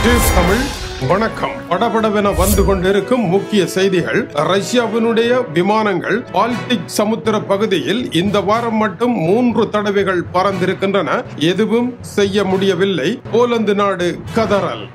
தமிழ் வணக்கம். படபடவென வந்து கொண்டிருக்கும் முக்கிய செய்திகள். ரஷ்யாவினுடைய விமானங்கள் பால்டிக் சமுத்திர பகுதியில் இந்த வாரம் மட்டும் 3 தடவைகள் பறந்திருக்கின்றன. எதுவும் செய்ய முடியவில்லை. போலந்து நாடு கதறல்.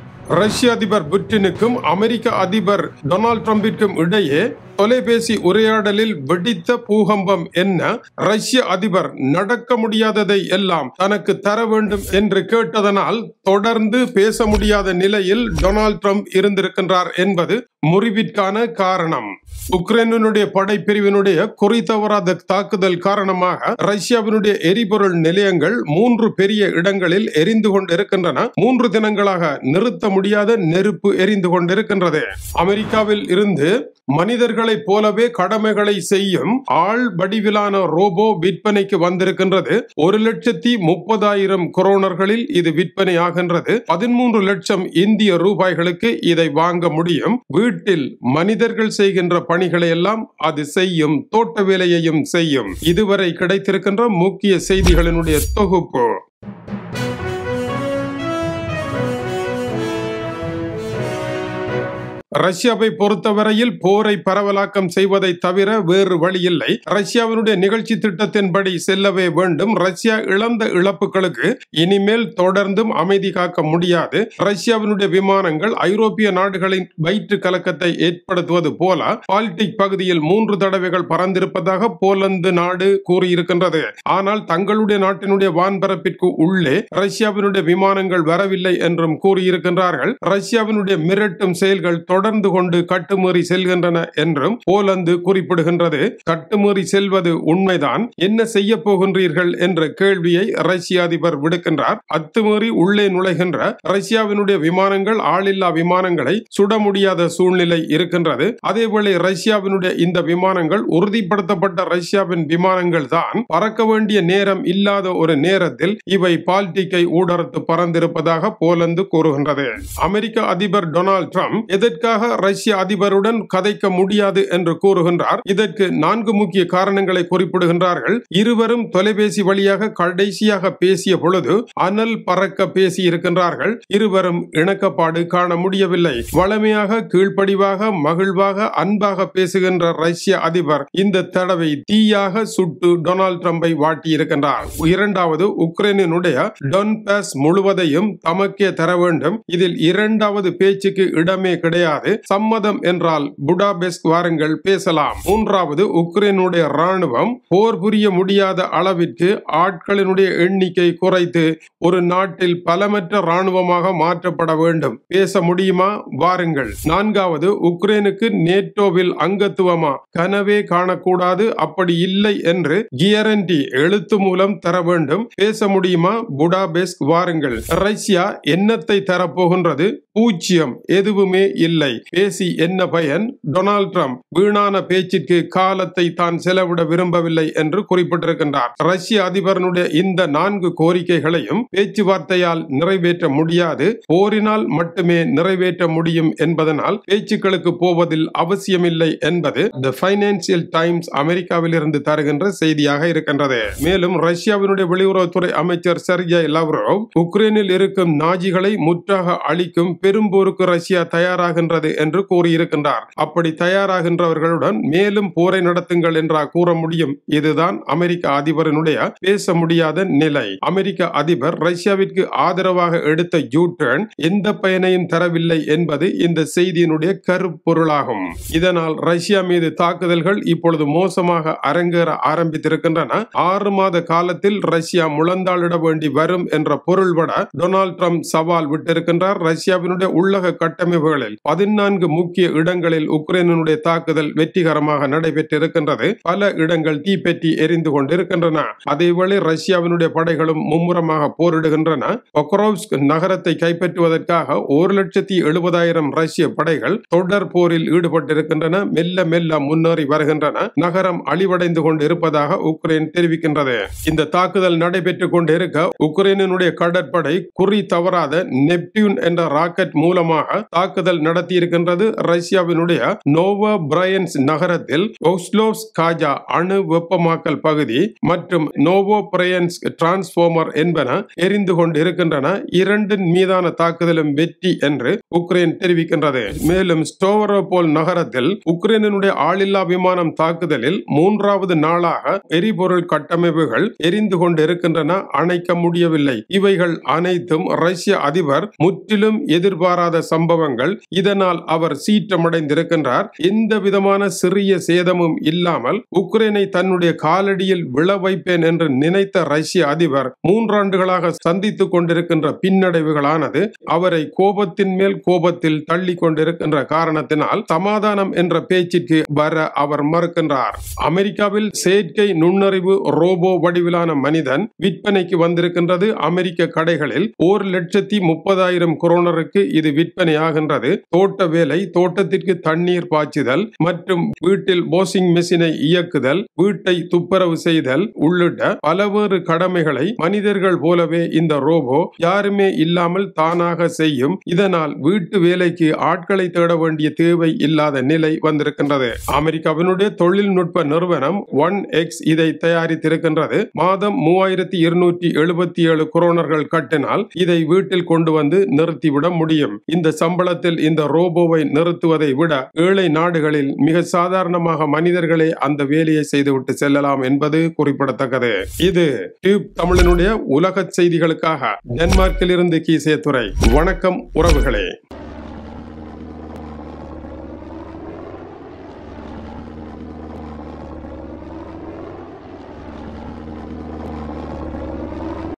ரஷ்ய அதிபர் புட்டினுக்கும் அமெரிக்க அதிபர் டொனால்ட் ட்ரம்பிற்கும் இடையே தொலைபேசி உரையாடலில் வெடித்த பூகம்பம் என்ன? ரஷ்ய அதிபர் நடக்க முடியாததை எல்லாம் தனக்கு தர வேண்டும் என்று கேட்டதனால் தொடர்ந்து பேச முடியாத நிலையில் டொனால்ட் ட்ரம்ப் இருந்திருக்கின்றார் என்பது முறிவிற்கான காரணம். உக்ரைனுடைய படைப்பிரிவினுடைய குறித்தவராத தாக்குதல் காரணமாக ரஷ்யாவினுடைய எரிபொருள் நிலையங்கள் 3 பெரிய இடங்களில் எரிந்து கொண்டிருக்கின்றன. 3 தினங்களாக நிறுத்த முடியாத நெருப்பு எரிந்து கொண்டிருக்கின்றது. அமெரிக்காவில் இருந்து மனிதர்களை போலவே கடமைகளை செய்யும் ஆள் வடிவிலான ரோபோ விற்பனைக்கு வந்திருக்கின்றது. 1,30,000 கொரோனர்களில் இது விற்பனை ஆகின்றது. 13 லட்சம் இந்திய ரூபாய்களுக்கு இதை வாங்க முடியும். வீட்டில் மனிதர்கள் செய்கின்ற பணிகளை எல்லாம் அது செய்யும். தோட்ட வேலையையும் செய்யும். இதுவரை கிடைத்திருக்கின்ற முக்கிய செய்திகளினுடைய தொகுப்பு. ரஷ்யாவை பொறுத்தவரையில் போரை பரவலாக்கம் செய்வதை தவிர வேறு வழியில்லை. ரஷ்யாவினுடைய நிகழ்ச்சி திட்டத்தின்படி செல்லவே வேண்டும். ரஷ்யா இழந்த இழப்புகளுக்கு இனிமேல் தொடர்ந்தும் அமைதி காக்க முடியாது. ரஷ்யாவினுடைய விமானங்கள் ஐரோப்பிய நாடுகளின் வயிற்று கலக்கத்தை ஏற்படுத்துவது போல பால்டிக் பகுதியில் 3 தடவைகள் பறந்திருப்பதாக போலந்து நாடு கூறியிருக்கின்றது. ஆனால் தங்களுடைய நாட்டினுடைய வான்பரப்பிற்கு உள்ளே ரஷ்யாவினுடைய விமானங்கள் வரவில்லை என்றும் கூறியிருக்கின்றார்கள். ரஷ்யாவினுடைய மிரட்டும் செயல்கள் தொடர்ந்து கொண்டு கட்டுமீறி செல்கின்றன என்றும் போலந்து குறிப்பிடுகின்றது. கட்டுமீறி செல்வது உண்மைதான். என்ன செய்ய போகின்றீர்கள் என்ற கேள்வியை ரஷ்ய அதிபர் விடுக்கின்றார். அத்துமீறி உள்ளே நுழைகின்ற ரஷ்யாவினுடைய விமானங்கள் ஆளில்லா விமானங்களை சுட முடியாத சூழ்நிலை இருக்கின்றது. அதேவேளை ரஷ்யாவினுடைய இந்த விமானங்கள் உறுதிப்படுத்தப்பட்ட ரஷ்யாவின் விமானங்கள் தான். பறக்க வேண்டிய நேரம் இல்லாத ஒரு நேரத்தில் இவை பால்டிக்கை ஊடறுத்து பறந்திருப்பதாக போலந்து கூறுகின்றது. அமெரிக்க அதிபர் டொனால்ட் ட்ரம்ப் எதற்காக ரஷ்ய அதிபருடன் கதைக்க முடியாது என்று கூறுகின்றார். இதற்கு 4 முக்கிய காரணங்களை குறிப்பிடுகின்றார்கள். இருவரும் தொலைபேசி வழியாக கடைசியாக பேசிய பொழுது அனல் பறக்க பேசி இருக்கின்றார்கள். இருவரும் இணக்கப்பாடு காண முடியவில்லை. வளமையாக கீழ்ப்படிவாக மகிழ்வாக அன்பாக பேசுகின்ற ரஷ்ய அதிபர் இந்த தடவை தீயாக சுட்டு டொனால்ட் ட்ரம்பை வாட்டி இருக்கின்றார். இரண்டாவது, உக்ரைனுடைய டொன்பாஸ் முழுவதையும் தமக்கே தர வேண்டும். இதில் இரண்டாவது பேச்சுக்கு இடமே கிடையாது. சம்மதம் என்றால் புடாபெஸ்ட் வாருங்கள் பேசலாம். மூன்றாவது, உக்ரைனுடைய ராணுவம் போர் புரிய முடியாத அளவிற்கு ஆட்களினுடைய எண்ணிக்கை குறைத்து ஒரு நாட்டில் பலமற்ற ராணுவமாக மாற்றப்பட வேண்டும். பேச முடியுமா? வாருங்கள். நான்காவது, உக்ரைனுக்கு நேட்டோவில் அங்கத்துவமா? கனவே காணக்கூடாது. அப்படி இல்லை என்று கியரண்டி எழுத்து மூலம் தர வேண்டும். பேச முடியுமா? புடாபெஸ்ட் வாருங்கள். ரஷ்யா என்னத்தை தரப்போகின்றது? 0. எதுவுமே இல்லை. பேசி என்ன பயன்? டொனால்ட் ட்ரம்ப் வீணான பேச்சிற்கு காலத்தை தான் செலவிட விரும்பவில்லை என்று குறிப்பிட்டிருக்கின்றார். ரஷ்ய அதிபரனுடைய இந்த 4 கோரிக்கைகளையும் பேச்சுவார்த்தையால் நிறைவேற்ற முடியாது. போரினால் மட்டுமே நிறைவேற்ற முடியும் என்பதனால் பேச்சுக்களுக்கு போவதில் அவசியமில்லை என்பது தி ஃபைனான்சியல் டைம்ஸ் அமெரிக்காவில் இருந்து தருகின்ற செய்தியாக இருக்கின்றது. மேலும் ரஷ்யாவினுடைய வெளியுறவுத்துறை அமைச்சர் செர்ஜை லாவ்ரோவ் உக்ரைனில் இருக்கும் நாஜிகளை முற்றாக அழிக்கும் பெரும்போருக்கு ரஷ்யா தயாராகின்றது என்று கூறியிருக்கின்றார். அப்படி தயாராகின்றவர்களுடன் மேலும் போரை நடத்துங்கள் என்றா கூற முடியும்? இதுதான் அமெரிக்க அதிபரனுடைய பேச முடியாத நிலை. அமெரிக்க அதிபர் ரஷ்யாவிற்கு ஆதரவாக எடுத்த யூ-டர்ன் எந்த பயனையும் தரவில்லை என்பது இந்த செய்தியினுடைய கருப்பொருளாகும். இதனால் ரஷ்யா மீது தாக்குதல்கள் இப்பொழுது மோசமாக அரங்கேற ஆரம்பித்திருக்கின்றன. 6 மாத காலத்தில் ரஷ்யா முழந்தாளிட வேண்டி வரும் என்ற பொருள்பட டொனால்ட் ட்ரம்ப் சவால் விட்டிருக்கின்றார். ரஷ்யாவினுடைய உள்ளக கட்டமைப்புகளில் 14 முக்கிய இடங்களில் உக்ரைனுடைய தாக்குதல் வெற்றிகரமாக நடைபெற்றிருக்கின்றது. பல இடங்கள் தீப்பெற்றி எரிந்து கொண்டிருக்கின்றன. அதேவேளை ரஷ்யாவினுடைய படைகளும் மும்முரமாக போரிடுகின்றன. பொக்ரோவ்ஸ்க் நகரத்தை கைப்பற்றுவதற்காக 1,70,000 ரஷ்ய படைகள் தொடர் போரில் ஈடுபட்டிருக்கின்றன. மெல்ல மெல்ல முன்னேறி வருகின்றன. நகரம் அழிவடைந்து கொண்டு இருப்பதாக உக்ரைன் தெரிவிக்கின்றது. இந்த தாக்குதல் நடைபெற்றுக் கொண்டிருக்க உக்ரைனுடைய கடற்படை குறி தவறாத நெப்டியூன் என்ற ராக்கெட் ராக்கெட் மூலமாக தாக்குதல் நடத்தியிருக்கின்றது. ரஷ்யாவினுடைய நோவோ பிரையன்ஸ் நகரத்தில் ஒஸ்லோவ்ஸ்காயா அணு வெப்பமாக்கல் பகுதி மற்றும் நோவோ பிரையன்ஸ் டிரான்ஸ்பார்மர் என்பன எரிந்து கொண்டிருக்கின்றன. இரண்டின் மீதான தாக்குதலும் வெற்றி என்று உக்ரைன் தெரிவிக்கின்றது. மேலும் ஸ்டோவரோபோல் நகரத்தில் உக்ரைனுடைய ஆளில்லா விமானம் தாக்குதலில் 3வது நாளாக எரிபொருள் கட்டமைப்புகள் எரிந்து கொண்டிருக்கின்றன, அணைக்க முடியவில்லை. இவைகள் அனைத்தும் ரஷ்ய அதிபர் முற்றிலும் எதிர்பாராத சம்பவங்கள். இதனால் அவர் சீற்றமடைந்திருக்கின்றார். எந்த விதமான சிறிய சேதமும் இல்லாமல் உக்ரைனை தன்னுடைய காலடியில் விழ வைப்பேன் என்று நினைத்த ரஷ்ய அதிபர் 3 ஆண்டுகளாக சந்தித்துக் கொண்டிருக்கின்ற பின்னடைவுகளானது அவரை கோபத்தின் மேல் கோபத்தில் தள்ளி கொண்டிருக்கின்ற காரணத்தினால் சமாதானம் என்ற பேச்சிற்கு வர அவர் மறுக்கின்றார். அமெரிக்காவில் செயற்கை நுண்ணறிவு ரோபோ வடிவிலான மனிதன் விற்பனைக்கு வந்திருக்கின்றது. அமெரிக்க கடைகளில் 1,30,000 குரோனருக்கு இது விற்பனையாகின்றது. தோட்ட வேலை, தோட்டத்திற்கு தண்ணீர் பாய்ச்சுதல் மற்றும் வீட்டில் வாஷிங் மெஷினை இயக்குதல், வீட்டை துப்புரவு செய்தல் உள்ளிட்ட பலவேறு கடமைகளை மனிதர்கள் போலவே இந்த ரோபோ யாருமே இல்லாமல் தானாக செய்யும். இதனால் வீட்டு வேலைக்கு ஆட்களை தேட வேண்டிய தேவை இல்லாத நிலை வந்திருக்கின்றது. அமெரிக்காவினுடைய தொழில்நுட்ப நிறுவனம் 1X இதை தயாரித்திருக்கின்றது. மாதம் 3,277 குரோனர்கள் கட்டினால் இதை வீட்டில் கொண்டு வந்து நிறுத்திவிட முடியும். இந்த சம்பளத்தில் இந்த ரோபோவை நிறுத்துவதை விட ஏழை நாடுகளில் மிக சாதாரணமாக மனிதர்களே அந்த வேலையை செய்துவிட்டு செல்லலாம் என்பது குறிப்பிடத்தக்கது. இது டியூப் தமிழனுடைய உலக செய்திகளுக்காக டென்மார்க்கில் இருந்து கீசே துறை. வணக்கம் உறவுகளே.